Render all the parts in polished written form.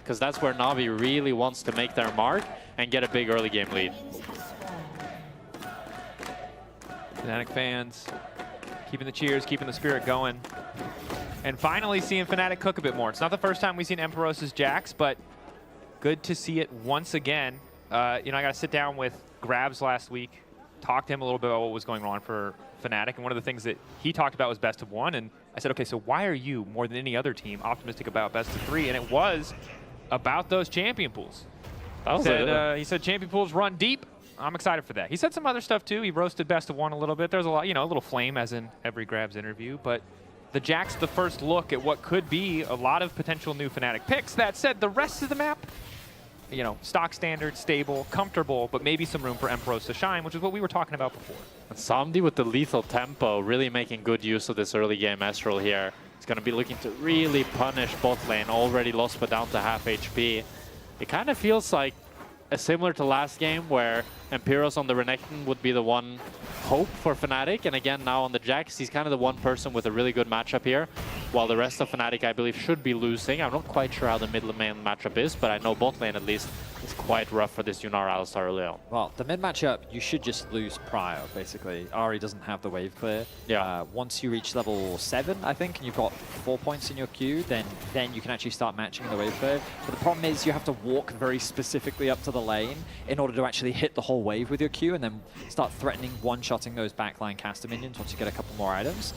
because that's where Navi really wants to make their mark and get a big early game lead. Fnatic fans keeping the cheers, keeping the spirit going. And finally seeing Fnatic cook a bit more. It's not the first time we've seen Empyros' Jax, but good to see it once again. You know, I got to sit down with Grabs last week, talk to him a little bit about what was going on for Fnatic, and one of the things that he talked about was best of 1, and I said, okay, so why are you, more than any other team, optimistic about best of 3? And it was about those champion pools. He said champion pools run deep. I'm excited for that. He said some other stuff too. He roasted best of 1 a little bit. There's a lot, you know, a little flame as in every Grabs interview, but the Jax, the first look at what could be a lot of potential new Fnatic picks. That said, the rest of the map, you know, stock standard, stable, comfortable, but maybe some room for Empyros to shine, which is what we were talking about before. And Samdi with the lethal tempo, really making good use of this early game Ezreal here. He's going to be looking to really punish bot lane, already Lospa down to half HP. It kind of feels like similar to last game where Empyros on the Renekton would be the one hope for Fnatic, and again now on the Jax, he's kind of the one person with a really good matchup here, while the rest of Fnatic I believe should be losing. I'm not quite sure how the mid lane matchup is, but I know bot lane at least is quite rough for this Yunara Alistar early on. Well, the mid matchup, you should just lose prior, basically. Ahri doesn't have the wave clear. Yeah. Once you reach level 7, I think, and you've got 4 points in your queue, then you can actually start matching the wave clear. But the problem is you have to walk very specifically up to the lane in order to actually hit the whole wave with your Q and then start threatening one-shotting those backline caster minions once you get a couple more items.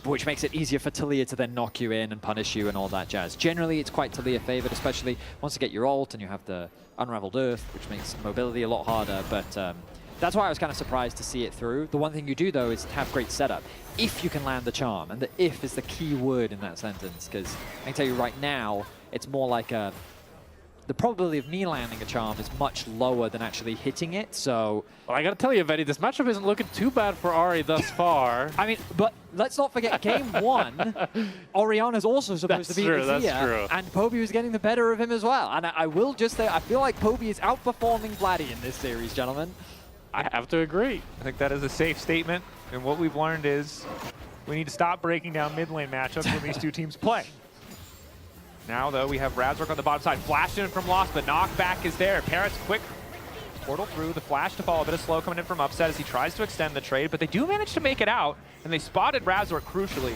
Which makes it easier for Taliya to then knock you in and punish you and all that jazz. Generally, it's quite Taliya favored, especially once you get your ult and you have the Unraveled Earth, which makes mobility a lot harder, but that's why I was kind of surprised to see it through. The one thing you do, though, is have great setup. If you can land the charm, and the if is the key word in that sentence, because I can tell you right now, it's more like the probability of me landing a charm is much lower than actually hitting it, so... Well, I gotta tell you, Vetty, this matchup isn't looking too bad for Ahri thus far. I mean, but let's not forget, game 1, Orianna's also supposed to be in this here, and Poby was getting the better of him as well. And I will just say, I feel like Poby is outperforming Vladi in this series, gentlemen. I have to agree. I think that is a safe statement, and what we've learned is we need to stop breaking down mid lane matchups when these two teams play. Now, though, we have Razork on the bottom side. Flash in from Lost, but knockback is there. Parrots quick portal through. The flash to fall. A bit of slow coming in from Upset as he tries to extend the trade, but they do manage to make it out, and they spotted Razork crucially,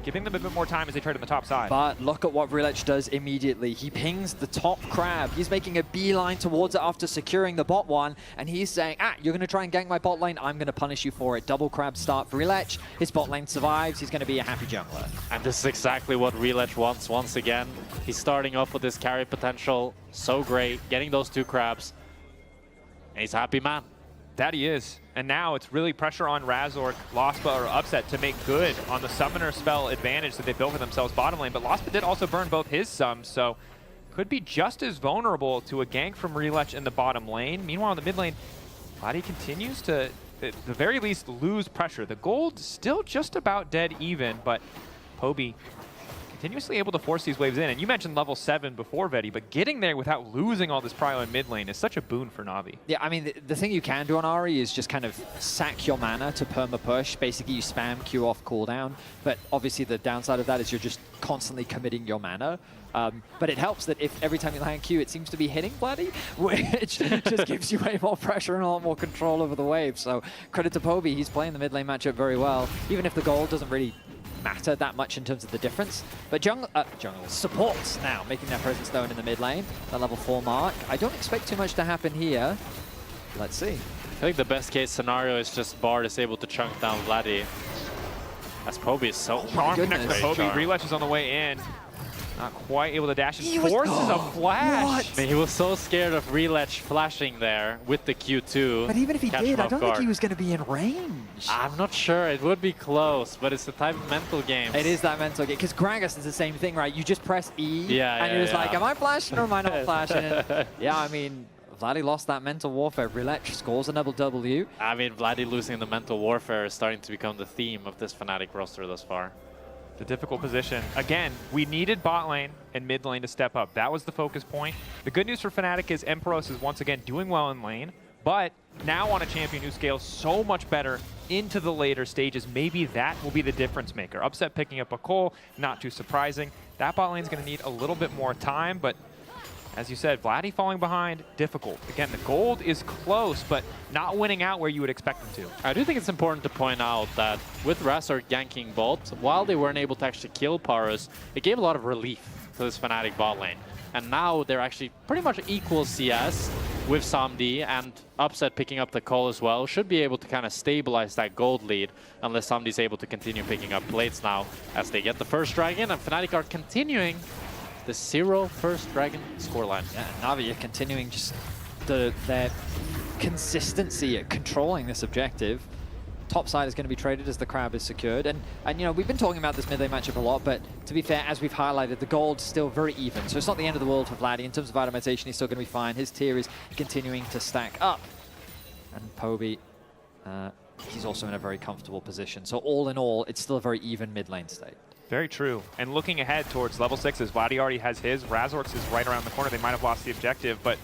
giving them a bit more time as they trade on the top side. But look at what Rhilech does immediately. He pings the top crab. He's making a beeline towards it after securing the bot one, and he's saying, you're going to try and gank my bot lane, I'm going to punish you for it. Double crab start for Rhilech. His bot lane survives. He's going to be a happy jungler. And this is exactly what Rhilech wants once again. He's starting off with his carry potential. So great. Getting those 2 crabs. And he's a happy man. That he is. And now it's really pressure on Razork, Lospa, or Upset to make good on the summoner spell advantage that they built for themselves bottom lane. But Lospa did also burn both his sums, so could be just as vulnerable to a gank from Rhilech in the bottom lane. Meanwhile, in the mid lane, Vladi continues to, at the very least, lose pressure. The gold still just about dead even, but Poby continuously able to force these waves in. And you mentioned level 7 before, Vetty, but getting there without losing all this prio in mid lane is such a boon for Navi. Yeah, I mean, the thing you can do on Ahri is just kind of sack your mana to perma push. Basically, you spam Q off cooldown, but obviously the downside of that is you're just constantly committing your mana. But it helps that if every time you land Q, it seems to be hitting Vladi, which just gives you way more pressure and a lot more control over the wave. So credit to Poby, he's playing the mid lane matchup very well, even if the gold doesn't really matter that much in terms of the difference. But jungle supports now making their presence known in the mid lane, the level 4 mark. I don't expect too much to happen here. Let's see. I think the best case scenario is just Bard is able to chunk down Vladi. As Poby is so charm connects to Poby. Rhilech is on the way in. Not quite able to dash. It forces a flash. I mean, he was so scared of Rhilech flashing there with the Q2. But even if he did, I don't think he was going to be in range. I'm not sure. It would be close, but it's the type of mental game. It is that mental game. Because Gragas is the same thing, right? You just press E, and you're just like, am I flashing or am I not flashing? Yeah, I mean, Vladi lost that mental warfare. Rhilech scores a double W. I mean, Vladi losing the mental warfare is starting to become the theme of this Fnatic roster thus far. The difficult position. Again, we needed bot lane and mid lane to step up. That was the focus point. The good news for Fnatic is Empyros is once again doing well in lane, but now on a champion who scales so much better into the later stages. Maybe that will be the difference maker. Upset picking up a Cole, not too surprising. That bot lane is going to need a little bit more time, but As you said, Vladi falling behind, difficult. Again, the gold is close, but not winning out where you would expect them to. I do think it's important to point out that with Razork ganking bot, while they weren't able to actually kill Parus, it gave a lot of relief to this Fnatic bot lane. And now they're actually pretty much equal CS with Samdi, and Upset picking up the call as well. Should be able to kind of stabilize that gold lead unless Samdi's able to continue picking up plates now as they get the first dragon, and Fnatic are continuing the 0 first dragon scoreline. Yeah, Navi are continuing just their consistency at controlling this objective. Top side is going to be traded as the crab is secured. And you know, we've been talking about this mid-lane matchup a lot, but to be fair, as we've highlighted, the gold's still very even. So it's not the end of the world for Vladi. In terms of itemization, he's still going to be fine. His tier is continuing to stack up. And Poby, he's also in a very comfortable position. So all in all, it's still a very even mid-lane state. Very true. And looking ahead towards level 6s, Vladi already has his. Razork's is right around the corner. They might have lost the objective, but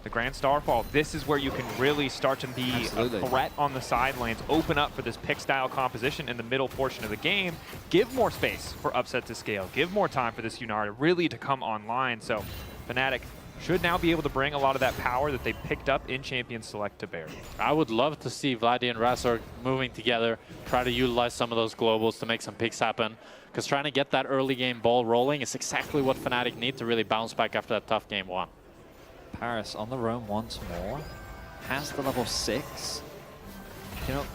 the Grand Starfall, this is where you can really start to be Absolutely. a threat on the side lanes, open up for this pick-style composition in the middle portion of the game, give more space for Upset to scale, give more time for this Yunara really to come online. So Fnatic should now be able to bring a lot of that power that they picked up in Champion Select to bear. I would love to see Vladi and Razork moving together, try to utilize some of those globals to make some picks happen. Because trying to get that early game ball rolling is exactly what Fnatic need to really bounce back after that tough game 1. Parus on the roam once more, has the level 6. You know,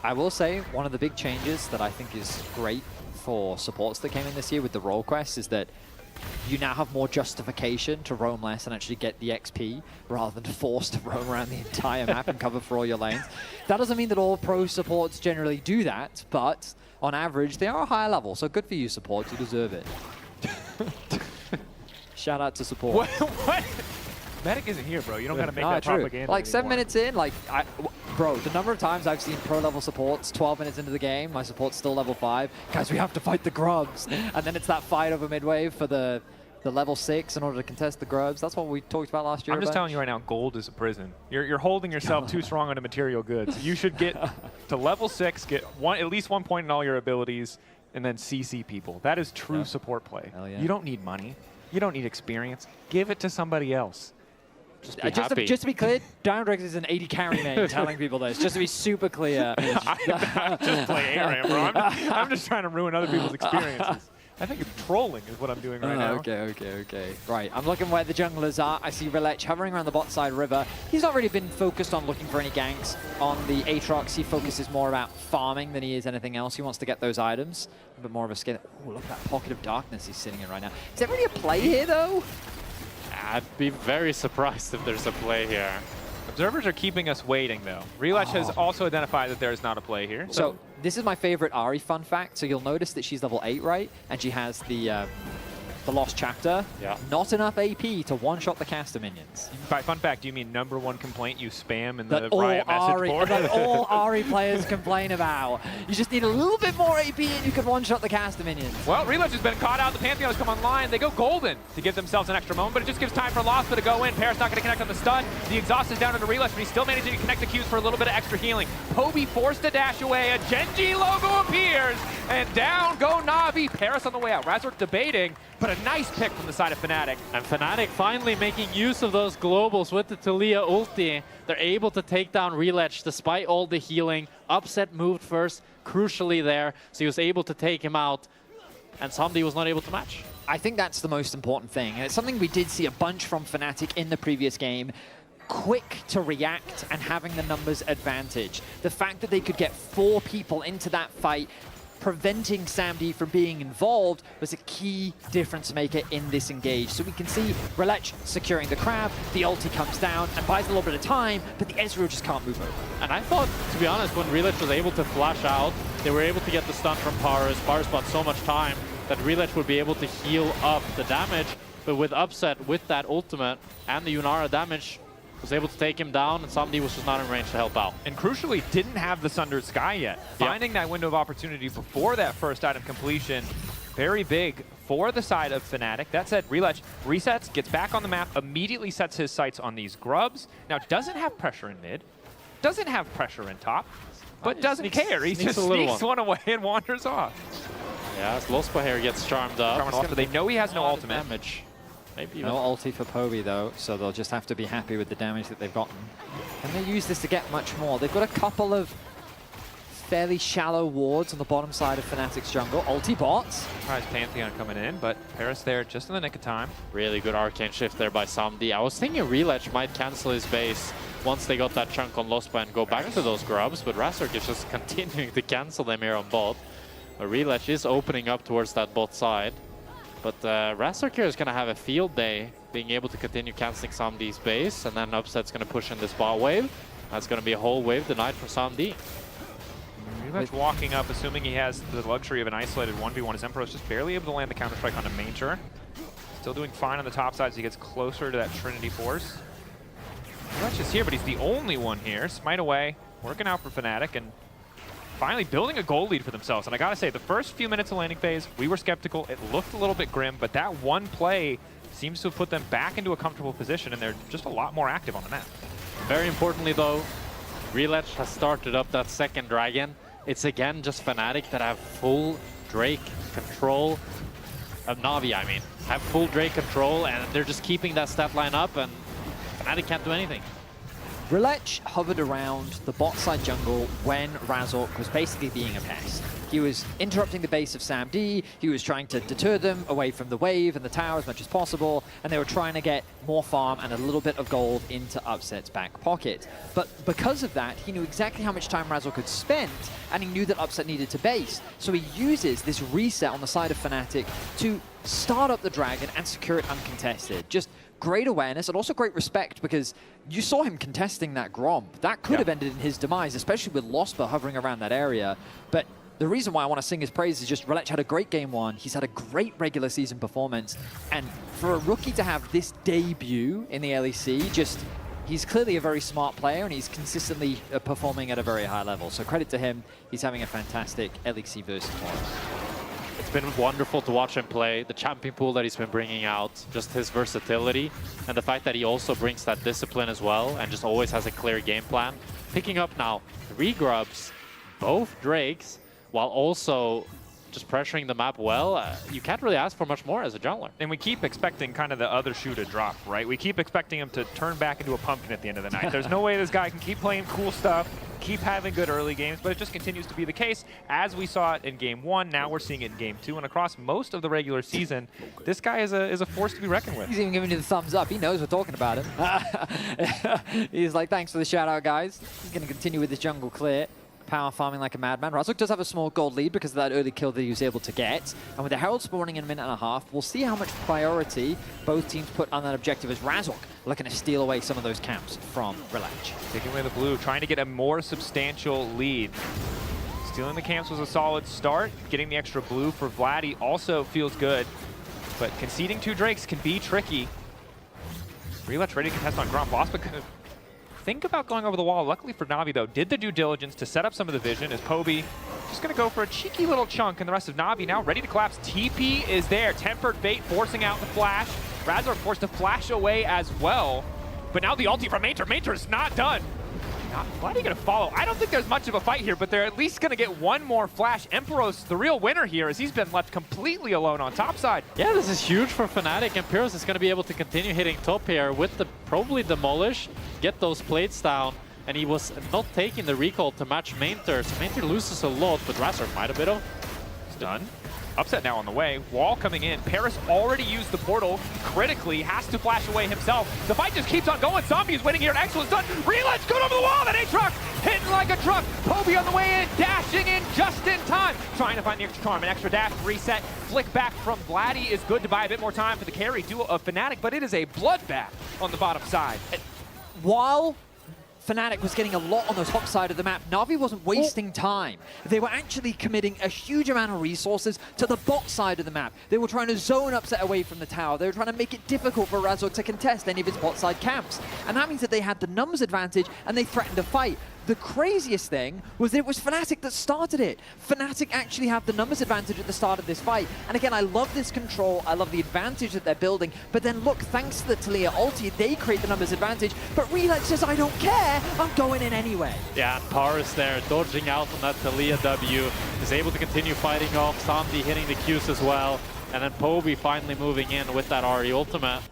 I will say one of the big changes that I think is great for supports that came in this year with the role quest is that you now have more justification to roam less and actually get the XP rather than forced to roam around the entire map and cover for all your lanes. That doesn't mean that all pro supports generally do that, but on average they are a higher level, so good for you supports, you deserve it. Shout out to support. What? Medic isn't here, bro. You don't gotta make that true. propaganda Like anymore. 7 minutes in, like, bro, the number of times I've seen pro level supports 12 minutes into the game, my support's still level 5. Guys, we have to fight the grubs. And then it's that fight over mid-wave for the level 6 in order to contest the grubs. That's what we talked about last year. I'm just telling you right now, gold is a prison. You're holding yourself too strong on the material goods. You should get to level 6, get at least 1 point in all your abilities, and then CC people. That is true support play. Hell yeah. You don't need money. You don't need experience. Give it to somebody else. Just to be clear, Dynadrex is an 80 carry main telling people this, just to be super clear. I just play ARAM, bro. I'm just trying to ruin other people's experiences. I think it's trolling is what I'm doing right now. Okay. Right, I'm looking where the junglers are. I see Rhilech hovering around the bot side river. He's not really been focused on looking for any ganks. On the Aatrox, he focuses more about farming than he is anything else. He wants to get those items. A bit more of a skin. Oh, look at that pocket of darkness he's sitting in right now. Is there really a play here, though? I'd be very surprised if there's a play here. Observers are keeping us waiting, though. Rhilech has also identified that there is not a play here. So this is my favorite Ahri fun fact. So you'll notice that she's level 8, right? And she has the Lost Chapter. Yeah. Not enough AP to one-shot the caster minions. By fun fact, do you mean #1 complaint you spam in That the Riot message board? That all Ahri players complain about. You just need a little bit more AP and you can one-shot the caster minions. Well, Rhilech has been caught out. The Pantheon has come online. They go golden to give themselves an extra moment, but it just gives time for Lospa to go in. Parus not going to connect on the stun. The exhaust is down into Rhilech, but he's still managing to connect the Qs for a little bit of extra healing. Poby forced to dash away. A Genji logo appears, and down go Navi. Parus on the way out. Razork debating, but a nice pick from the side of Fnatic. And Fnatic finally making use of those globals with the Taliya ulti. They're able to take down Rhilech despite all the healing. Upset moved first, crucially there, so he was able to take him out, and Samdi was not able to match. I think that's the most important thing, and it's something we did see a bunch from Fnatic in the previous game. Quick to react and having the numbers advantage. The fact that they could get 4 people into that fight, preventing Samdi from being involved, was a key difference maker in this engage. So we can see Rhilech securing the crab, the ulti comes down and buys a little bit of time, but the Ezreal just can't move over. And I thought, to be honest, when Rhilech was able to flash out, they were able to get the stun from Parus. Parus bought so much time that Rhilech would be able to heal up the damage, but with Upset, with that ultimate and the Yunara damage, was able to take him down, and Samdi was just not in range to help out. And crucially, didn't have the Sundered Sky yet. Finding that window of opportunity before that first item completion, very big for the side of Fnatic. That said, Rhilech resets, gets back on the map, immediately sets his sights on these grubs. Now, doesn't have pressure in mid, doesn't have pressure in top, but doesn't care. He just sneaks one away and wanders off. Yeah, as Lospa here gets charmed up. They know he has no ultimate. Damage. Maybe even. No ulti for Poby though, so they'll just have to be happy with the damage that they've gotten. And they use this to get much more. They've got a couple of fairly shallow wards on the bottom side of Fnatic's jungle. Ulti bots. Surprise Pantheon coming in, but Parus there just in the nick of time. Really good arcane shift there by Samdi. I was thinking Rhilech might cancel his base once they got that chunk on Lospa and go back to those grubs, but Razork is just continuing to cancel them here on bot. But Rhilech is opening up towards that bot side. But Razork here is going to have a field day, being able to continue canceling Samdi's base, and then Upset's going to push in this bot wave. That's going to be a whole wave denied for Samdi. Rhilech walking up, assuming he has the luxury of an isolated 1v1, as Empyros just barely able to land the counter-strike on a Maynter. Still doing fine on the top side as he gets closer to that Trinity Force. Rhilech is here, but he's the only one here. Smite away, working out for Fnatic, and finally building a goal lead for themselves. And I gotta say, the first few minutes of landing phase, we were skeptical. It looked a little bit grim, but that one play seems to have put them back into a comfortable position, and they're just a lot more active on the map. Very importantly though, Rhilech has started up that second dragon. It's again just Fnatic that have full Drake control. Navi, I mean. Have full Drake control, and they're just keeping that stat line up, and Fnatic can't do anything. Rhilech hovered around the bot side jungle when Razork was basically being a pest. He was interrupting the base of Samdi, he was trying to deter them away from the wave and the tower as much as possible, and they were trying to get more farm and a little bit of gold into Upset's back pocket. But because of that, he knew exactly how much time Razork had spent, and he knew that Upset needed to base. So he uses this reset on the side of Fnatic to start up the dragon and secure it uncontested. Just great awareness and also great respect, because you saw him contesting that Gromp. That could have ended in his demise, especially with Lospa hovering around that area. But the reason why I want to sing his praise is just Rhilech had a great game one. He's had a great regular season performance. And for a rookie to have this debut in the LEC, he's clearly a very smart player, and he's consistently performing at a very high level. So credit to him. He's having a fantastic LEC versus Parus. It's been wonderful to watch him play. The champion pool that he's been bringing out, just his versatility, and the fact that he also brings that discipline as well, and just always has a clear game plan. Picking up now 3 grubs, both Drakes, while also just pressuring the map well. You can't really ask for much more as a jungler. And we keep expecting kind of the other shoe to drop, right? We keep expecting him to turn back into a pumpkin at the end of the night. There's no way this guy can keep playing cool stuff, keep having good early games, but it just continues to be the case. As we saw it in Game 1, now we're seeing it in Game 2, and across most of the regular season, this guy is a force to be reckoned with. He's even giving you the thumbs up. He knows we're talking about him. He's like, thanks for the shout out, guys. He's going to continue with this jungle clear. Power farming like a madman. Razork does have a small gold lead because of that early kill that he was able to get. And with the Herald spawning in a minute and a half, we'll see how much priority both teams put on that objective as Razork looking to steal away some of those camps from Rhilech. Taking away the blue, trying to get a more substantial lead. Stealing the camps was a solid start. Getting the extra blue for Vladi also feels good. But conceding 2 Drakes can be tricky. Rhilech ready to contest on Gromp. Lospa could think about going over the wall. Luckily for Navi, though, did the due diligence to set up some of the vision, as Poby just going to go for a cheeky little chunk, and the rest of Navi now ready to collapse. TP is there. Tempered Fate forcing out the flash. Razork forced to flash away as well. But now the ulti from Maynter. Maynter's not done. Vladi going to follow. I don't think there's much of a fight here, but they're at least going to get one more flash. Empyros, the real winner here, as he's been left completely alone on top side. Yeah, this is huge for Fnatic. Empyros is going to be able to continue hitting top here with the probably demolish, get those plates down, and he was not taking the recall to match Maynter. So Maynter loses a lot, but Razork might have been off. It's done. Upset now on the way. Wall coming in. Parus already used the portal. Critically, has to flash away himself. The fight just keeps on going. Zombie is winning here. Excellent done. Rhilech going over the wall. That Aatrox hitting like a truck. Poby on the way in. Dashing in just in time. Trying to find the extra charm. An extra dash. Reset. Flick back from Vladi is good to buy a bit more time for the carry duo of Fnatic, but it is a bloodbath on the bottom side. While Fnatic was getting a lot on the top side of the map, Navi wasn't wasting time. They were actually committing a huge amount of resources to the bot side of the map. They were trying to zone Upset away from the tower. They were trying to make it difficult for Razork to contest any of his bot side camps. And that means that they had the numbers advantage and they threatened to fight. The craziest thing was that it was Fnatic that started it. Fnatic actually have the numbers advantage at the start of this fight. And again, I love this control. I love the advantage that they're building. But then look, thanks to the Taliya ulti, they create the numbers advantage. But Rhilech says, I don't care. I'm going in anyway. Yeah, and Parus there, dodging out on that Taliya W. Is able to continue fighting off. Samdi hitting the Qs as well. And then Poby finally moving in with that Ahri ultimate.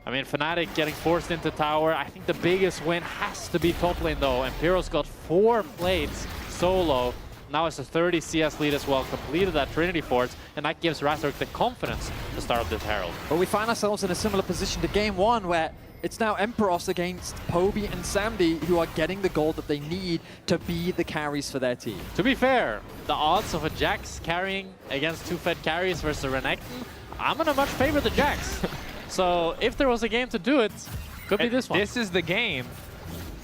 I mean, Fnatic getting forced into tower. I think the biggest win has to be top lane though. Empyros got 4 plates solo. Now it's a 30 CS lead as well, completed that Trinity Force, and that gives Razork the confidence to start this Herald. But we find ourselves in a similar position to game 1, where it's now Empyros against Poby and Samdi, who are getting the gold that they need to be the carries for their team. To be fair, the odds of a Jax carrying against 2 Fed carries versus a Renekton, I'm gonna much favor the Jax. So if there was a game to do it, could be this one. This is the game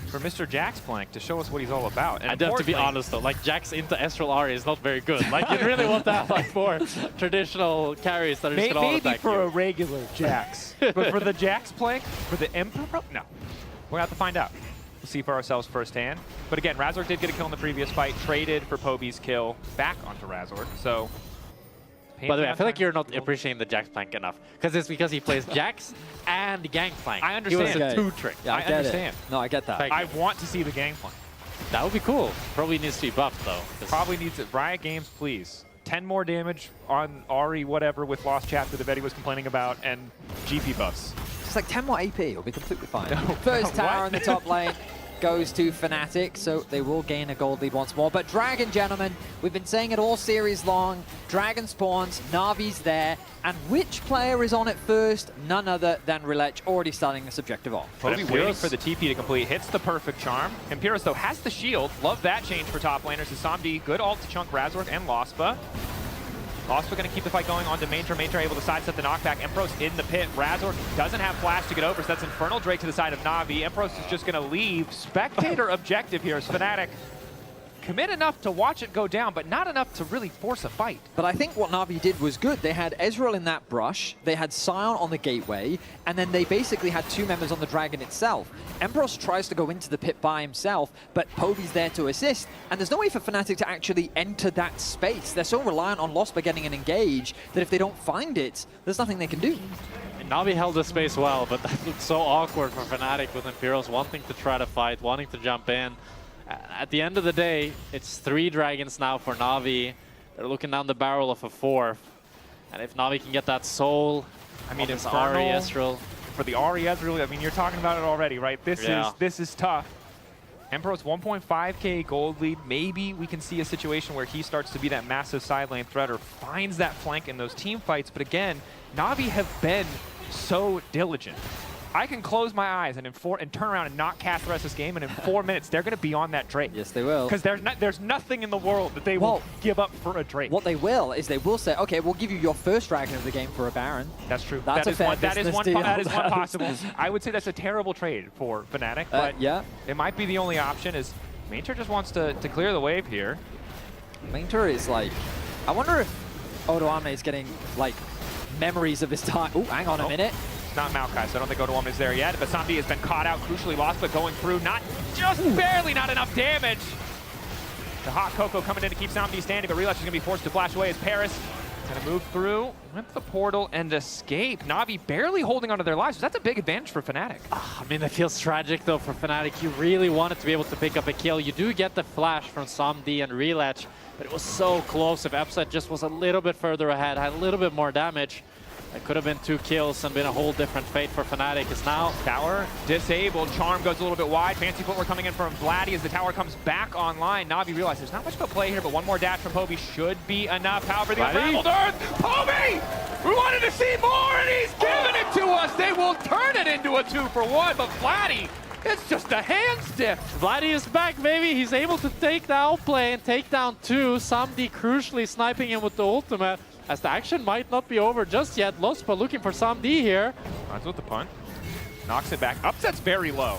for Mr. Jaxplank to show us what he's all about. And I have to be honest though, like Jax into Ezreal Ahri is not very good. Like you'd really want to have like 4 traditional carries that are just gonna all Maybe attack for you. a regular Jax, but for the Jaxplank, for the Emperor, no. We'll have to find out. We'll see for ourselves firsthand. But again, Razork did get a kill in the previous fight, traded for Poby's kill back onto Razork. So. By the way, I feel like you're not appreciating the Jaxplank enough. Because it's because he plays Jax and Gangplank. I understand. He was a 2-trick. Yeah, I understand. No, I get that. Thank I want to see the Gangplank. That would be cool. Probably needs to be buffed though. Probably needs it. Riot Games, please. 10 more damage on Ahri, whatever, with Lost Chapter that Betty was complaining about, and GP buffs. It's like 10 more AP, it'll be completely fine. No, First no, tower what? in the top lane goes to Fnatic, so they will gain a gold lead once more. But Dragon, gentlemen, we've been saying it all series long. Dragon spawns, Navi's there, and which player is on it first? None other than Rhilech, already starting this objective off. Poby waiting for the TP to complete, hits the perfect charm. Empyros, though, has the shield. Love that change for top laners. Samdi, good ult to chunk Razork and Lospa. Lospa going to keep the fight going on to Maynter. Maynter able to sidestep the knockback. Empyros in the pit. Razork doesn't have flash to get over, so that's Infernal Drake to the side of Navi. Empyros is just going to leave. Spectator objective here as Fnatic commit enough to watch it go down, but not enough to really force a fight. But I think what Navi did was good. They had Ezreal in that brush, they had Sion on the gateway, and then they basically had 2 members on the Dragon itself. Empyros tries to go into the pit by himself, but Poby's there to assist, and there's no way for Fnatic to actually enter that space. They're so reliant on Lospa getting an engage that if they don't find it, there's nothing they can do. Navi held the space well, but that looked so awkward for Fnatic with Empyros wanting to try to fight, wanting to jump in. At the end of the day, it's 3 dragons now for Navi. They're looking down the barrel of a 4th. And if Navi can get that soul, I mean, it's Infernal Ahri, Ezreal. for the Ahri Ezreal, I mean, you're talking about it already, right? This is tough. Emperor's 1.5k gold lead. Maybe we can see a situation where he starts to be that massive side lane threat or finds that flank in those team fights. But again, Navi have been so diligent. I can close my eyes and turn around and not cast the rest of this game, and in 4 minutes, they're going to be on that Drake. Yes, they will. Because there's nothing in the world that they will give up for a Drake. What they will is they will say, okay, we'll give you your first dragon of the game for a Baron. That's true. That's a fair that is business one deal. that is one possible. I would say that's a terrible trade for Fnatic, but yeah. it might be the only option. Is Maynter just wants to clear the wave here. Maynter is like, I wonder if Odoamne is getting like memories of his time. Oh, hang on a minute. It's not Maokai, so I don't think Odoamne is there yet. But Samdi has been caught out, crucially lost, but going through, not just barely, not enough damage. The hot cocoa coming in to keep Samdi standing, but Rhilech is going to be forced to flash away as Parus is going to move through with the portal and escape. Navi barely holding onto their lives, so that's a big advantage for Fnatic. I mean, it feels tragic though for Fnatic. You really wanted to be able to pick up a kill. You do get the flash from Samdi and Rhilech, but it was so close. If Upset just was a little bit further ahead, had a little bit more damage, it could have been 2 kills and been a whole different fate for Fnatic. Is now tower disabled. Charm goes a little bit wide. Fancy footwork coming in from Vladi as the tower comes back online. Navi realizes there's not much of a play here, but one more dash from Poby should be enough. However, the unraveled earth, Poby! We wanted to see more, and he's giving it to us. They will turn it into a 2-for-1, but Vladi, it's just a hand stiff. Vladi is back, baby. He's able to take the outplay and take down 2. Samdi crucially sniping him with the ultimate, as the action might not be over just yet. Lospa looking for Samdi here. Runs with the punt. Knocks it back. Upset's very low.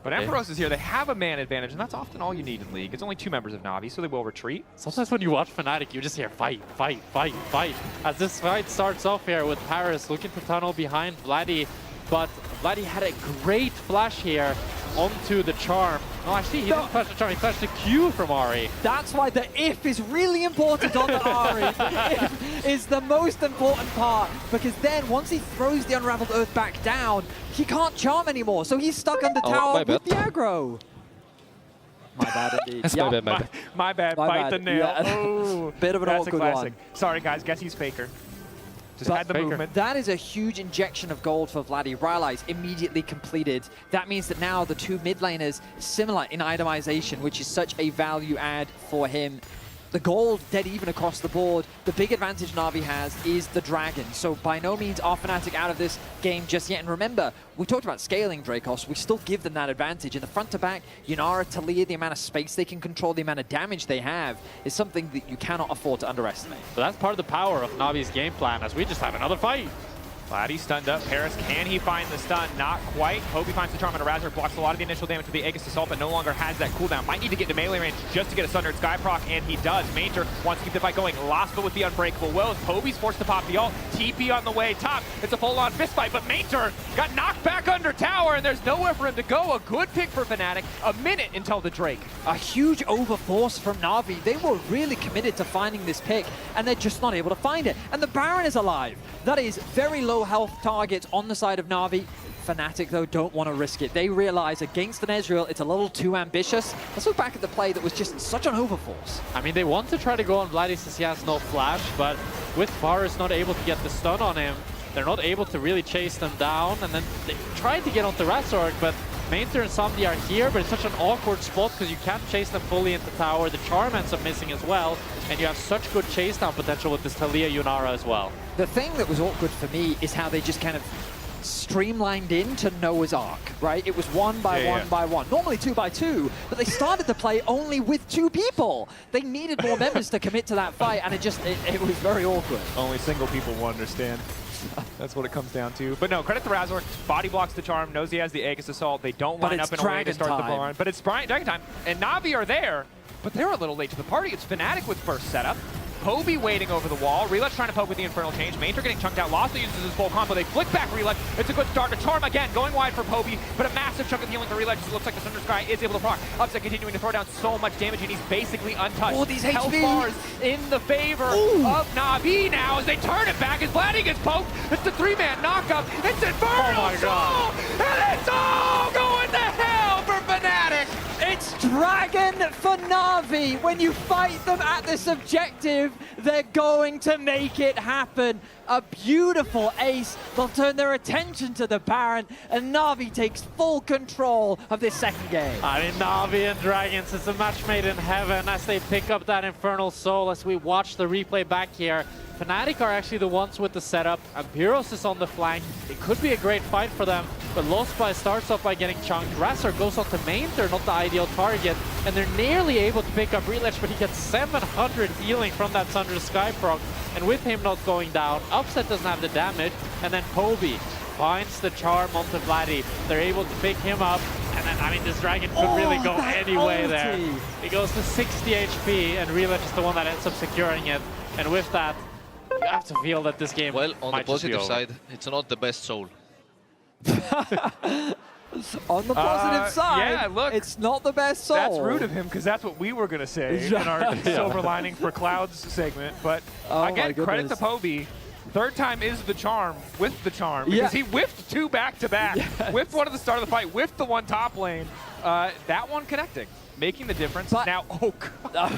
But Empyros is here. They have a man advantage, and that's often all you need in League. It's only 2 members of Navi, so they will retreat. Sometimes when you watch Fnatic, you just hear fight, fight, fight, fight. As this fight starts off here with Parus looking to tunnel behind Vladi, but Vladi had a great flash here onto the charm. No, actually, he didn't flash the charm, he flashed the Q from Ahri. That's why the if is really important on the Ahri. The if is the most important part, because then once he throws the Unraveled Earth back down, he can't charm anymore, so he's stuck under tower with the aggro. My bad indeed. That's Yeah. my bad. My bad. My Bite bad. the nail. Yeah. Oh, Bit of an that's awkward a classic. one. Sorry, guys. Guess he's faker. Just But had the Faker. movement. That is a huge injection of gold for Vladi. Rhilech immediately completed. That means that now the two mid laners similar in itemization, which is such a value add for him. The gold dead even across the board. The big advantage Navi has is the dragon. So by no means are Fnatic out of this game just yet. And remember, we talked about scaling Dracos. We still give them that advantage. In the front to back, Yunara, Taliya, the amount of space they can control, the amount of damage they have is something that you cannot afford to underestimate. So that's part of the power of Navi's game plan, as we just have another fight. Vladi stunned up. Parus, can he find the stun? Not quite. Poby finds the charm, and a Razork blocks a lot of the initial damage with the Aegis Assault, but no longer has that cooldown. Might need to get to melee range just to get a Sundered Sky proc, and he does. Maynter wants to keep the fight going. Lospa with the Unbreakable Will. Poby's forced to pop the ult. TP on the way top. It's a full-on fist fight, but Maynter got knocked back under tower, and there's nowhere for him to go. A good pick for Fnatic. A minute until the Drake. A huge overforce from Navi. They were really committed to finding this pick, and they're just not able to find it. And the Baron is alive. That is very low health targets on the side of Navi. Fnatic, though, don't want to risk it. They realize against an Ezreal, it's a little too ambitious. Let's look back at the play that was just such an overforce. I mean, they want to try to go on Vladi since he has no flash, but with Parus not able to get the stun on him, they're not able to really chase them down. And then they tried to get onto Razork, but Maynter and Samdi are here, but it's such an awkward spot because you can't chase them fully into tower. The charm ends up missing as well, and you have such good chase down potential with this Taliya Yunara as well. The thing that was awkward for me is how they just kind of streamlined into Noah's Ark, right? It was one by one. Normally 2 by 2, but they started the play only with 2 people. They needed more members to commit to that fight, and it was very awkward. Only single people will understand. That's what it comes down to. But no, credit to Razork. Body blocks the charm, knows he has the Aegis Assault. They don't line up in a way to start the barn. But it's Dragon time. And Navi are there, but they're a little late to the party. It's Fnatic with first setup. Poby waiting over the wall. Rhilech trying to poke with the Infernal Change. Maynter getting chunked out. Lospa uses his full combo. They flick back Rhilech. It's a good start. A charm again, going wide for Poby, but a massive chunk of healing for Rhilech. It looks like the Thunder Sky is able to proc. Upset continuing to throw down so much damage, and he's basically untouched. Oh, these health HP. bars in the favor of Navi now as they turn it back as Vladi gets poked. It's the 3-man knockup. It's Infernal Soul, and it's all going to hell for Fnatic. It's Dragon for Navi. When you fight them at this objective, they're going to make it happen. A beautiful ace. They'll turn their attention to the Baron, and Navi takes full control of this second game. I mean, Navi and Dragons, it's a match made in heaven as they pick up that Infernal Soul. As we watch the replay back here, Fnatic are actually the ones with the setup. Empyros is on the flank. It could be a great fight for them, but Lospa starts off by getting chunked. Razork goes on to Maynter, not the ideal target, and they're nearly able to pick up Rhilech, but he gets 700 healing from that Thunder Sky proc, and with him not going down, Upset doesn't have the damage, and then Poby finds the charm onto Vladi. They're able to pick him up, and then, I mean, this Dragon could really go any way there. He goes to 60 HP, and Rhilech is the one that ends up securing it, and with that, you have to feel that this game Well, on the might just be positive over. side, it's not the best soul. On the positive side, yeah, look, it's not the best soul. That's rude of him, because that's what we were going to say in our Silver Lining for Clouds segment. But again, credit to Poby. Third time is the charm with the charm, because he whiffed 2 back-to-back. Whiffed one at the start of the fight, whiffed the one top lane. That one connecting, making the difference. But now, oh God.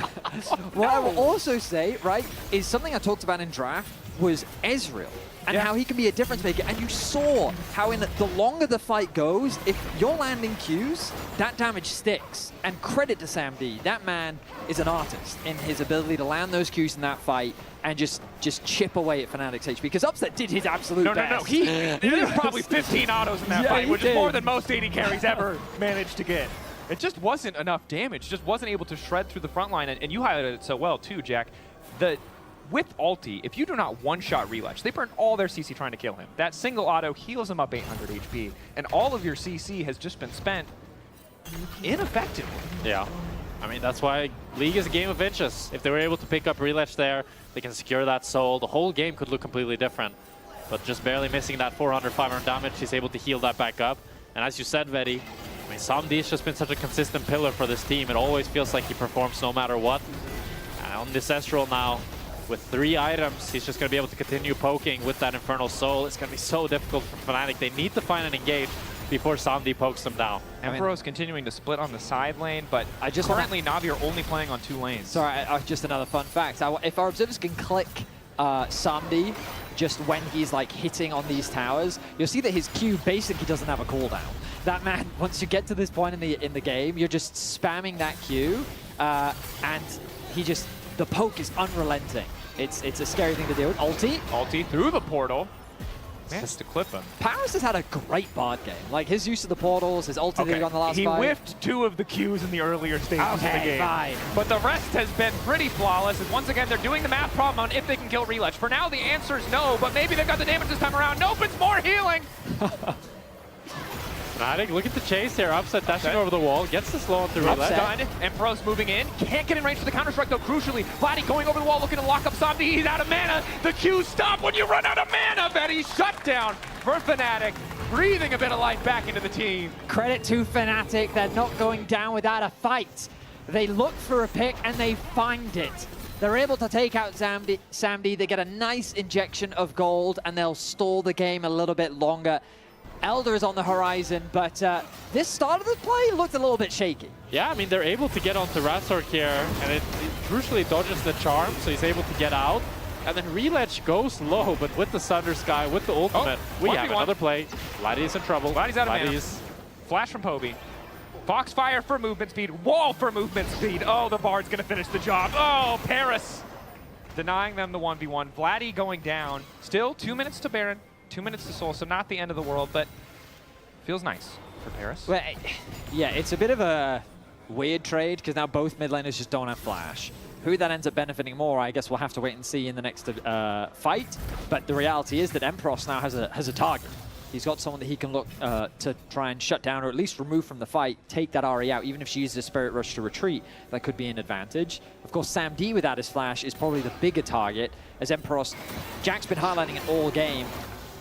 What I will also say, right, is something I talked about in draft was Ezreal. And how he can be a difference maker. And you saw how in the longer the fight goes, if you're landing Qs, that damage sticks. And credit to Sam D. That man is an artist in his ability to land those Qs in that fight and just chip away at Fnatic's HP. Because Upset did his absolute best. No. He did probably 15 autos in that fight, which is more than most AD carries ever managed to get. It just wasn't enough damage. Just wasn't able to shred through the front line. And you highlighted it so well too, Jack. With ulti, if you do not one-shot Rhilech, they burn all their CC trying to kill him. That single auto heals him up 800 HP, and all of your CC has just been spent ineffectively. Yeah. I mean, that's why League is a game of inches. If they were able to pick up Rhilech there, they can secure that soul. The whole game could look completely different. But just barely missing that 400, 500 damage, he's able to heal that back up. And as you said, Vedi, I mean, Samdi's just been such a consistent pillar for this team. It always feels like he performs no matter what. And on this Ezreal now, with 3 items, he's just going to be able to continue poking with that Infernal Soul. It's going to be so difficult for Fnatic. They need to find an engage. before Sandy pokes them down. Empyros continuing to split on the side lane, but currently Navi are only playing on 2 lanes. Sorry, just another fun fact. If our observers can click Sandy just when he's like hitting on these towers, you'll see that his Q basically doesn't have a cooldown. That man, once you get to this point in the game, you're just spamming that Q, and the poke is unrelenting. It's a scary thing to deal with. Ulti through the portal. Managed to clip him. Parus has had a great bard game. Like his use of the portals, his ulti that he got in the last fight. fight. He whiffed 2 of the Qs in the earlier stages of the game. Fine. But the rest has been pretty flawless. And once again, they're doing the math problem on if they can kill Rhilech. For now, the answer is no, but maybe they've got the damage this time around. Nope, it's more healing. Fnatic, look at the chase here. Upset dashing over the wall, gets the slow onto Rhilech. Done. Empyros moving in. Can't get in range for the counter-strike though, crucially. Vladi going over the wall, looking to lock up Sandy. He's out of mana. The Q's stop when you run out of mana, but he's shut down for Fnatic. Breathing a bit of life back into the team. Credit to Fnatic, they're not going down without a fight. They look for a pick and they find it. They're able to take out Sandy. They get a nice injection of gold and they'll stall the game a little bit longer. Elder is on the horizon, but this start of the play looked a little bit shaky. Yeah, I mean, they're able to get onto Razork here, and it crucially dodges the charm, so he's able to get out. And then Rhilech goes low, but with the Thunder Sky, with the ultimate, we have another play. Vladi is in trouble. Vladi's out of mana. Flash from Poby. Foxfire for movement speed. Wall for movement speed. Oh, the Bard's going to finish the job. Oh, Parus denying them the 1v1. Vladi going down. Still 2 minutes to Baron. 2 minutes to Soul, so not the end of the world, but feels nice for Parus. Well, yeah, it's a bit of a weird trade because now both mid laners just don't have flash. Who that ends up benefiting more, I guess we'll have to wait and see in the next fight. But the reality is that Empyros now has a target. He's got someone that he can look to try and shut down or at least remove from the fight, take that Ahri out. Even if she uses a Spirit Rush to retreat, that could be an advantage. Of course, Sam D without his flash is probably the bigger target, as Empyros, Jack's been highlighting it all game.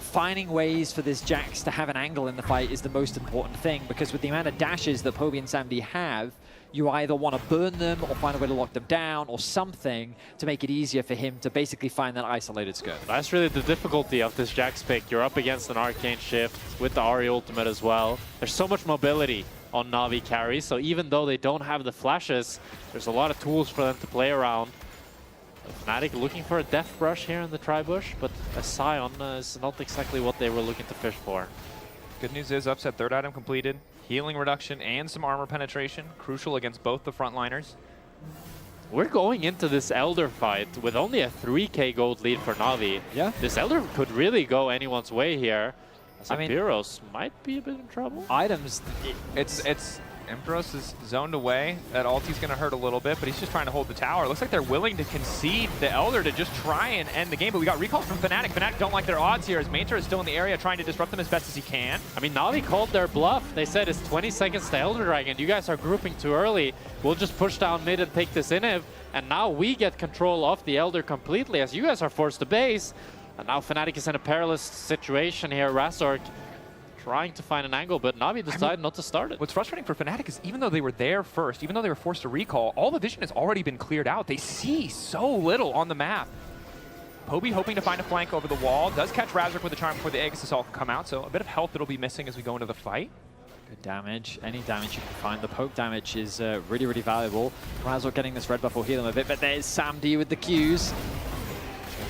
Finding ways for this Jax to have an angle in the fight is the most important thing, because with the amount of dashes that Poby and Sam D have, you either want to burn them or find a way to lock them down or something to make it easier for him to basically find that isolated skirt. That's really the difficulty of this Jax pick. You're up against an Arcane Shift with the Ahri ultimate as well. There's so much mobility on Navi carry, so even though they don't have the flashes, there's a lot of tools for them to play around. Fnatic looking for a Death Brush here in the Tri-Bush, but a Sion is not exactly what they were looking to fish for. Good news is Upset third item completed. Healing reduction and some armor penetration. Crucial against both the frontliners. We're going into this Elder fight with only a 3k gold lead for Navi. Yeah. This Elder could really go anyone's way here. Empyros might be a bit in trouble. Items. It's Empyros is zoned away. That ulti's going to hurt a little bit, but he's just trying to hold the tower. It looks like they're willing to concede the Elder to just try and end the game, but we got recalls from Fnatic. Fnatic don't like their odds here as Maynter is still in the area trying to disrupt them as best as he can. I mean, Navi called their bluff. They said it's 20 seconds to Elder Dragon. You guys are grouping too early. We'll just push down mid and take this inhib, and now we get control of the Elder completely as you guys are forced to base. And now Fnatic is in a perilous situation here. Razork trying to find an angle, but Navi decided not to start it. What's frustrating for Fnatic is even though they were there first, even though they were forced to recall, all the vision has already been cleared out. They see so little on the map. Poby hoping to find a flank over the wall, does catch Razork with a charm before the Aegis Assault can come out, so a bit of health that'll be missing as we go into the fight. Good damage. Any damage you can find. The poke damage is really, really valuable. Razork getting this red buff will heal him a bit, but there's Sam D with the Qs.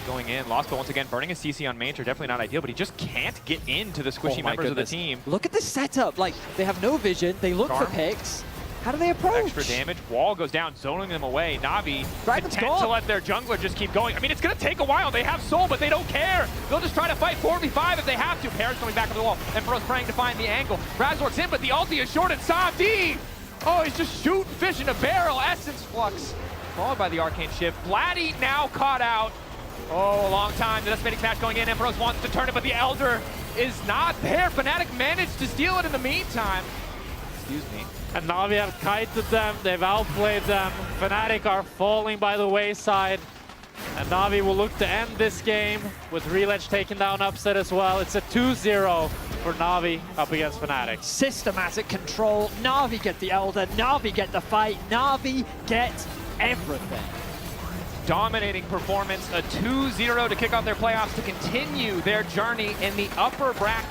Going in, Lospa once again burning a CC on Maynter, definitely not ideal, but he just can't get into the squishy members of the team. Look at the setup, like they have no vision, they look for picks. How do they approach? Extra damage, wall goes down, zoning them away. Navi content to let their jungler just keep going. I mean, it's gonna take a while, they have soul, but they don't care. They'll just try to fight 4v5 if they have to. Parus coming back over the wall, Empyros praying to find the angle. Razork's in, but the ulti is short, and Sandy! Oh, he's just shooting fish in a barrel, Essence Flux. Followed by the Arcane Shift. Vladi now caught out. Oh, a long time. The Decimating Smash going in. Empyros wants to turn it, but the Elder is not there. Fnatic managed to steal it in the meantime. Excuse me. And Navi have kited them. They've outplayed them. Fnatic are falling by the wayside. And Navi will look to end this game with Rhilech taking down Upset as well. It's a 2-0 for Navi up against Fnatic. Systematic control. Navi get the Elder. Navi get the fight. Navi get everything. Dominating performance, a 2-0 to kick off their playoffs to continue their journey in the upper bracket.